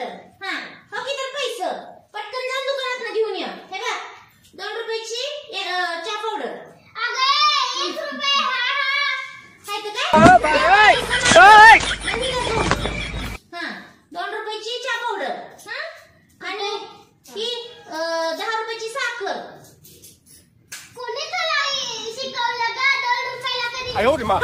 तर हा हो की तर पैसे पटकन जाऊन दुकानात घेऊन ये. हे बघ 2 रुपयाची चहा पावडर. अगं 1 रुपया. हा काय हा 2 रुपयाची चहा पावडर. हा आणि ही 10 रुपयाची साखर. कोणी तुला शिकवलं का 2 रुपयाला कधी? आयो रे मा.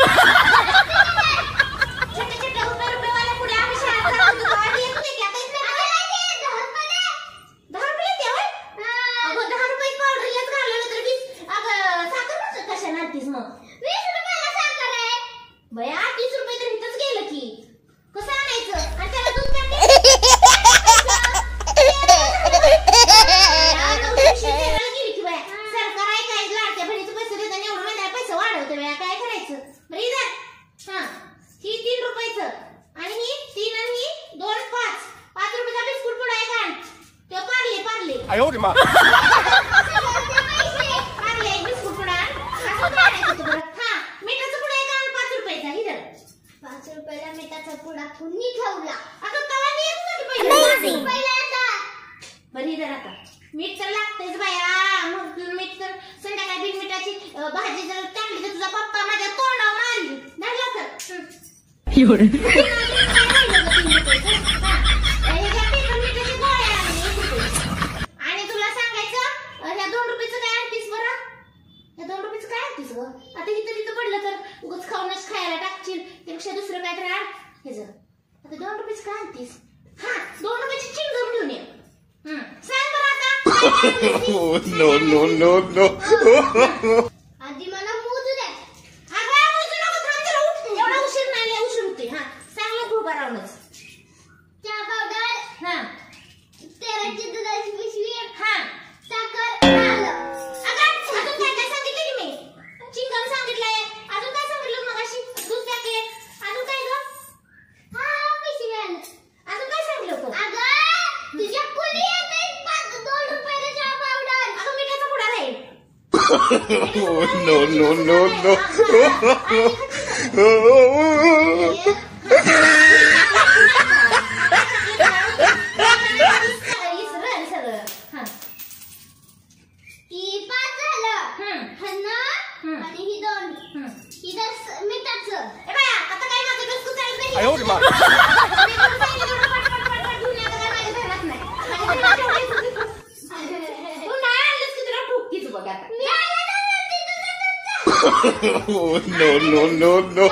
बया 30 रुपये तर इथंच गेलं की कसं आणायचं आणि त्याला दूध सरकार आहे काय लाडक्या बहिणीचे पैसे देताना एवढं महिन्याला पैसे वाढवतं बया काय करायचं. बरं इधर हा ही 3 रुपयाचं आणि ही 3 आणि ही 2 5 रुपयाचा बिस्कुट पुडा आहे का तो पार्ले आयो रे मा. पार्ले एक बिस्कुट पुडा असं करायचं बरं. हा मिठाचं पुडा आहे का 5 रुपयाचा इधर 5 रुपयाला मिठाचा पुडा कुणी ठेवला. अगं कवा येत नाही पहिले 5 रुपयाला आता. बरं इधर आता मीठ तर लागतेच बाया. मग मीठ तर संध्याकाळी बिन मिठाची भाजी जर टाकली तर तुझा पप्पा माझ्या तोंडावर मारली धरला तर. आणि तुला सांगायचं ह्या 2 रुपयाचं काय आणतीस बरं. ह्या 2 रुपयाचं काय आणतीस ग. आता इथं पडलं तर उगाच खाऊनच खायला टाकशील त्यापेक्षा दुसरं काय तर आण. हे जर आता 2 रुपयाचं काय आणतीस. हा 2 रुपयाची चिंगम घेऊन ये. सांग बरं आता. No no no no. आधी मला मोजू दे. अगं मोजू नको थांब जरा उठ. एवढा उशीर नाही उशीर होते. हा सांग मग उभा राहूनच. चहा पावडर हा तेलाची दुधाची पिशवी हा साखर आलं. अगं अजून काय काय सांगितलं की मी. चिंगम सांगितलंय. अजून काय सांगितलं मगाशी. दूध पॅकेट अजून काय ग. हा पिशवी आलं. अजून काय सांगितलं होतं. अगं तुझ्या कुणी येते 2 रुपयाला चहा पावडर. अगं मिठाचा पुडा राहील. No no no no. आयो रे मा. No no no no.